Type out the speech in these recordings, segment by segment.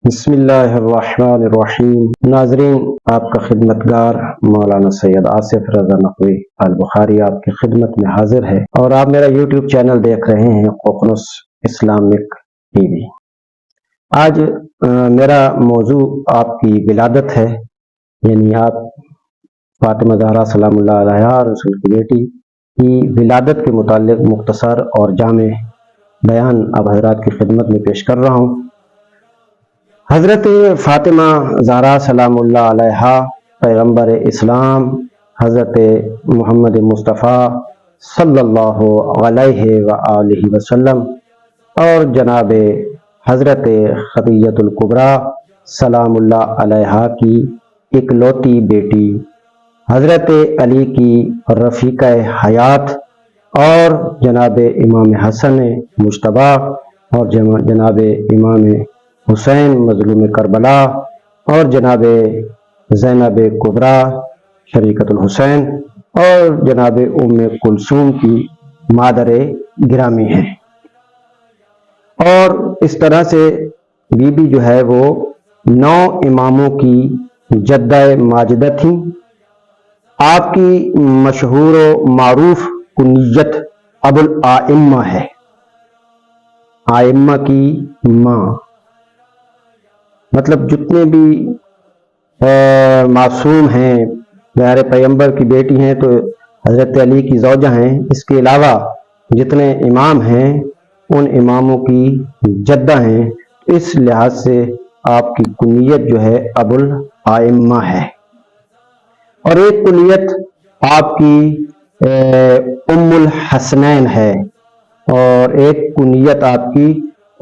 بسم اللہ الرحمن الرحیم۔ ناظرین، آپ کا خدمتگار مولانا سید آصف رضا نقوی البخاری آپ کی خدمت میں حاضر ہے، اور آپ میرا یوٹیوب چینل دیکھ رہے ہیں ققنص اسلامک ٹی وی۔ آج میرا موضوع آپ کی ولادت ہے، یعنی آپ فاطمہ زہرا سلام اللہ علیہا رسول کی بیٹی کی ولادت کے متعلق مختصر اور جامع بیان اب حضرات کی خدمت میں پیش کر رہا ہوں۔ حضرت فاطمہ زہرا سلام اللہ علیہا پیغمبر اسلام حضرت محمد مصطفیٰ صلی اللہ علیہ وآلہ وسلم اور جناب حضرت خدیجۃ الکبریٰ سلام اللہ علیہا کی اکلوتی بیٹی، حضرت علی کی رفیقہ حیات اور جناب امام حسن مجتبیٰ اور جناب امام حسین مظلوم کربلا اور جناب زینب کبریٰ شریکۃ الحسین اور جناب ام کلثوم کی مادر گرامی ہیں۔ اور اس طرح سے بی بی جو ہے وہ 9 اماموں کی جدہ ماجدہ تھیں۔ آپ کی مشہور و معروف کنیت ابو الائمہ ہے، آئمہ کی ماں، مطلب جتنے بھی معصوم ہیں، پیارے پیغمبر کی بیٹی ہیں تو حضرت علی کی زوجہ ہیں، اس کے علاوہ جتنے امام ہیں ان اماموں کی جدہ ہیں، اس لحاظ سے آپ کی کنیت جو ہے ابو الائمہ ہے۔ اور ایک کنیت آپ کی ام الحسنین ہے، اور ایک کنیت آپ کی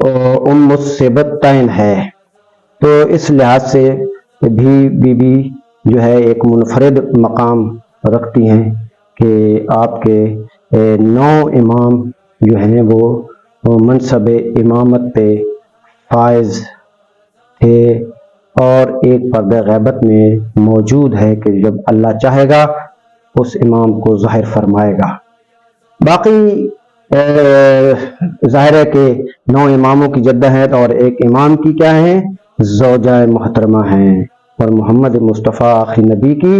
ام السبتین ہے۔ تو اس لحاظ سے بھی بی بی جو ہے ایک منفرد مقام رکھتی ہیں کہ آپ کے 9 امام جو ہیں وہ منصب امامت پہ فائز تھے، اور ایک پردہ غیبت میں موجود ہے کہ جب اللہ چاہے گا اس امام کو ظاہر فرمائے گا۔ باقی ظاہر ہے کہ 9 اماموں کی جدہ ہیں اور ایک امام کی کیا ہیں، زوجہ محترمہ ہیں، اور محمد مصطفیٰ آخری نبی کی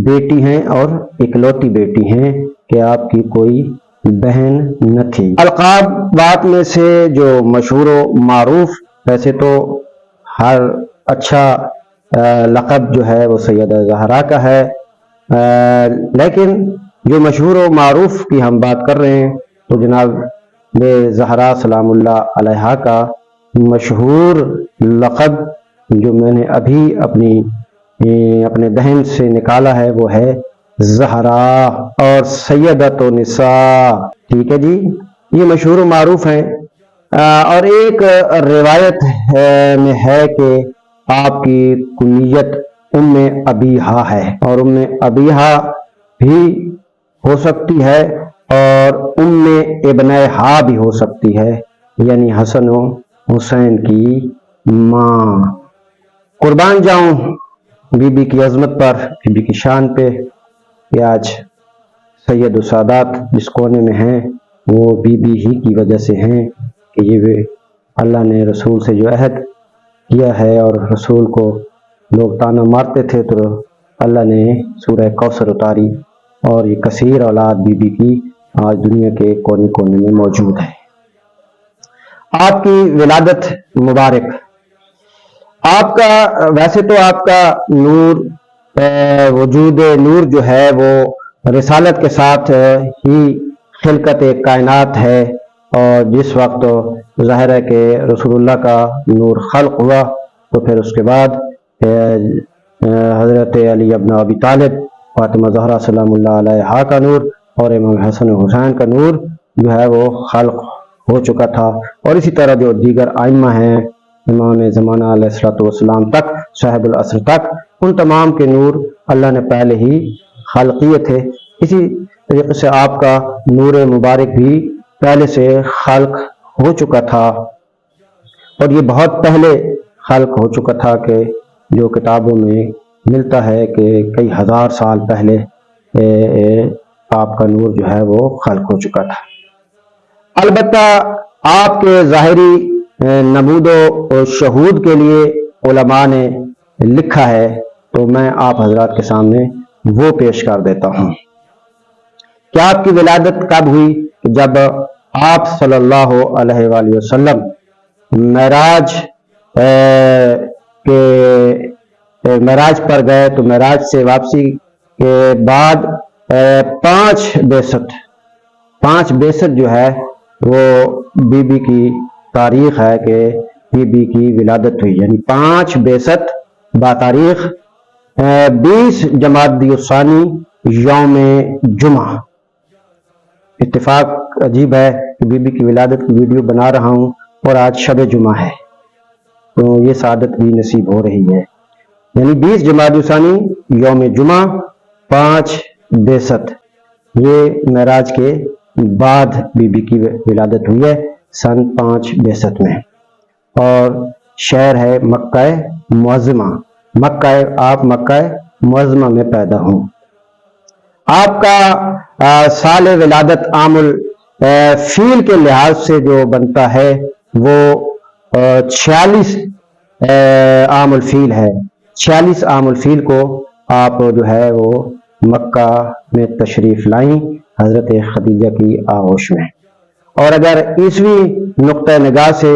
بیٹی ہیں اور اکلوتی بیٹی ہیں کہ آپ کی کوئی بہن نہ تھی۔ القاب بات میں سے جو مشہور و معروف، ویسے تو ہر اچھا لقب جو ہے وہ سیدہ زہرا کا ہے، لیکن جو مشہور و معروف کی ہم بات کر رہے ہیں تو جناب زہرا سلام اللہ علیہا کا مشہور لقب جو میں نے ابھی اپنے دہن سے نکالا ہے وہ ہے زہرا اور سیدۃ النساء۔ ٹھیک ہے جی، یہ مشہور و معروف ہیں۔ اور ایک روایت میں ہے کہ آپ کی کنیت ام ابیہا ہے، اور ام ابیہا بھی ہو سکتی ہے اور ام ابنہا بھی ہو سکتی ہے، یعنی حسن و حسین کی ماں۔ قربان جاؤں بی بی کی عظمت پر، بی بی کی شان پہ، کہ آج سید السادات جس کونے میں ہیں وہ بی بی ہی کی وجہ سے ہیں کہ یہ اللہ نے رسول سے جو عہد کیا ہے، اور رسول کو لوگ تانا مارتے تھے تو اللہ نے سورہ کوثر اتاری، اور یہ کثیر اولاد بی بی کی آج دنیا کے کونے کونے میں موجود ہے۔ آپ کی ولادت مبارک، آپ کا ویسے تو آپ کا نور وجود نور جو ہے وہ رسالت کے ساتھ ہی خلقت کائنات ہے، اور جس وقت ظاہر ہے کہ رسول اللہ کا نور خلق ہوا تو پھر اس کے بعد حضرت علی ابن ابی طالب، فاطمہ زہرا سلام اللہ علیہا کا نور اور امام حسن حسین کا نور جو ہے وہ خلق ہو چکا تھا، اور اسی طرح جو دیگر آئمہ ہیں امام زمانہ علیہ الصلوۃ والسلام تک، صاحب العصر تک، ان تمام کے نور اللہ نے پہلے ہی خلق کیے تھے۔ اسی طریقے سے آپ کا نور مبارک بھی پہلے سے خلق ہو چکا تھا، اور یہ بہت پہلے خلق ہو چکا تھا کہ جو کتابوں میں ملتا ہے کہ کئی ہزار سال پہلے آپ کا نور جو ہے وہ خلق ہو چکا تھا۔ البتہ آپ کے ظاہری نمود و شہود کے لیے علماء نے لکھا ہے، تو میں آپ حضرات کے سامنے وہ پیش کر دیتا ہوں کہ آپ کی ولادت کب ہوئی؟ جب آپ صلی اللہ علیہ وآلہ وسلم معراج پر گئے، تو معراج سے واپسی کے بعد 5 بعثت جو ہے وہ بی بی کی تاریخ ہے کہ بی بی کی ولادت ہوئی، یعنی 5 بعثت بتاریخ 20 جمادی الثانی یوم جمعہ۔ اتفاق عجیب ہے کہ بی بی کی ولادت کی ویڈیو بنا رہا ہوں اور آج شب جمعہ ہے، تو یہ سعادت بھی نصیب ہو رہی ہے، یعنی 20 جمادی الثانی یوم جمعہ 5 بعثت، یہ معراج کے بعد بی بی کی ولادت ہوئی ہے سن 5 بعثت میں، اور شہر ہے مکہ معظمہ۔ آپ مکہ معظمہ میں پیدا ہوں۔ آپ کا سال ولادت عام الفیل کے لحاظ سے جو بنتا ہے وہ 46 عام الفیل ہے۔ 46 عام الفیل کو آپ جو ہے وہ مکہ میں تشریف لائیں حضرت خدیجہ کی آغوش میں، اور اگر عیسوی نقطہ نگاہ سے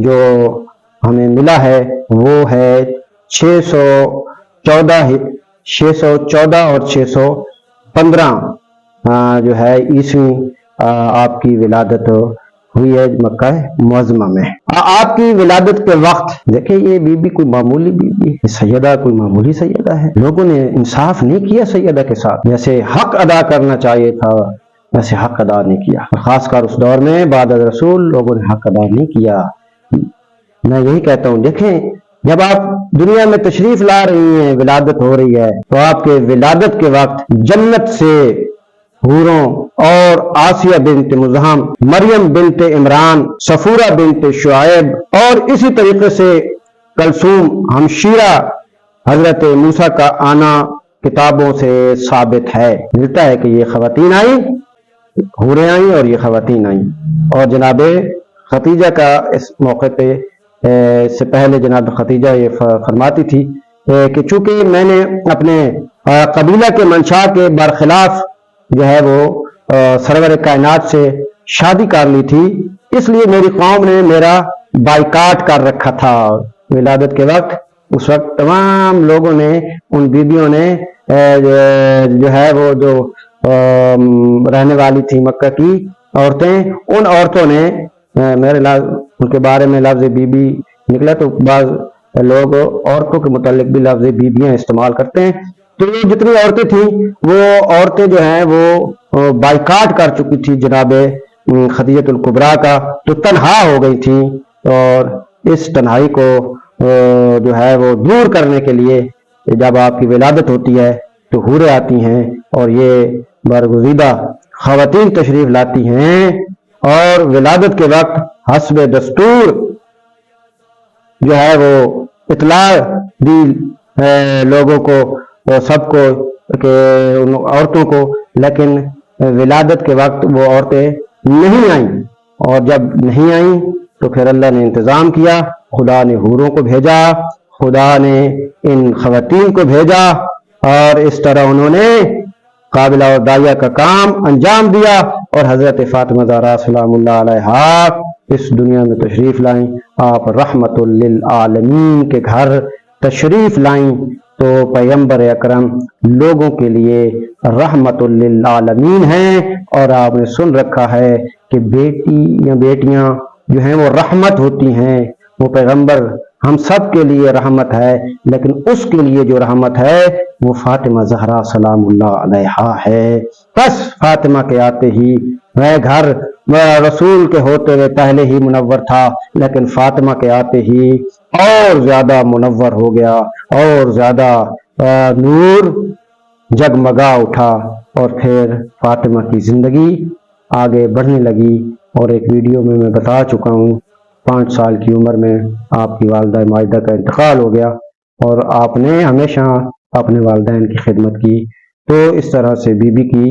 جو ہمیں ملا ہے وہ ہے 614 اور 615 جو ہے عیسوی آپ کی ولادت ہوئی ہے مکہ معظمہ میں۔ آپ کی ولادت کے وقت دیکھیں، یہ بی بی کوئی معمولی بی بی، سیدہ کوئی معمولی سیدہ ہے، لوگوں نے انصاف نہیں کیا سیدہ کے ساتھ، جیسے حق ادا کرنا چاہیے تھا ویسے حق ادا نہیں کیا، خاص کر اس دور میں بعد از رسول لوگوں نے حق ادا نہیں کیا۔ میں یہی کہتا ہوں، دیکھیں جب آپ دنیا میں تشریف لا رہی ہیں، ولادت ہو رہی ہے، تو آپ کے ولادت کے وقت جنت سے حوروں اور آسیہ بنت مزاحم، مریم بنت عمران، صفورہ بنت شعیب اور اسی طریقے سے کلثوم ہمشیرہ حضرت موسیٰ کا آنا کتابوں سے ثابت ہے، ملتا ہے کہ یہ خواتین آئیں، حوریں آئیں اور یہ خواتین آئیں، اور جناب خدیجہ کا اس موقع پہ سے پہلے جناب خدیجہ یہ فرماتی تھی کہ چونکہ میں نے اپنے قبیلہ کے منشا کے برخلاف جو ہے وہ سرور کائنات سے شادی کر لی تھی، اس لیے میری قوم نے میرا بائیکاٹ کر رکھا تھا ولادت کے وقت۔ اس وقت تمام لوگوں نے، ان بیبیوں نے جو ہے وہ جو رہنے والی تھی مکہ کی عورتیں، ان عورتوں نے ان کے بارے میں لفظ بی بی نکلا، تو بعض لوگ عورتوں کے متعلق بھی لفظ بیبیاں استعمال کرتے ہیں، تو یہ جتنی عورتیں تھیں وہ عورتیں جو ہیں وہ بائیکاٹ کر چکی تھی جناب خدیجۃ الکبریٰ کا، تو تنہا ہو گئی تھیں، اور اس تنہائی کو جو ہے وہ دور کرنے کے لیے جب آپ کی ولادت ہوتی ہے تو حوریں آتی ہیں اور یہ برگزیدہ خواتین تشریف لاتی ہیں، اور ولادت کے وقت حسب دستور جو ہے وہ اطلاع دی لوگوں کو، سب کو، کہ ان عورتوں کو، لیکن ولادت کے وقت وہ عورتیں نہیں آئیں، اور جب نہیں آئیں تو پھر اللہ نے انتظام کیا، خدا نے حوروں کو بھیجا، خدا نے ان خواتین کو بھیجا، اور اس طرح انہوں نے قابلہ اور داعیہ کا کام انجام دیا، اور حضرت فاطمہ زہرا سلام اللہ علیہا اس دنیا میں تشریف لائیں، آپ رحمت للعالمین کے گھر تشریف لائیں، تو پیغمبر اکرم لوگوں کے لیے رحمت للعالمین ہیں، اور آپ نے سن رکھا ہے کہ بیٹیاں جو ہیں وہ رحمت ہوتی ہیں، وہ پیغمبر ہم سب کے لیے رحمت ہے، لیکن اس کے لیے جو رحمت ہے وہ فاطمہ زہرا سلام اللہ علیہا ہے۔ بس فاطمہ کے آتے ہی وہ گھر رسول کے ہوتے ہوئے پہلے ہی منور تھا، لیکن فاطمہ کے آتے ہی اور زیادہ منور ہو گیا، اور زیادہ نور جگمگا اٹھا، اور پھر فاطمہ کی زندگی آگے بڑھنے لگی، اور ایک ویڈیو میں بتا چکا ہوں 5 سال کی عمر میں آپ کی والدہ ماجدہ کا انتقال ہو گیا، اور آپ نے ہمیشہ اپنے والدین کی خدمت کی، تو اس طرح سے بی بی کی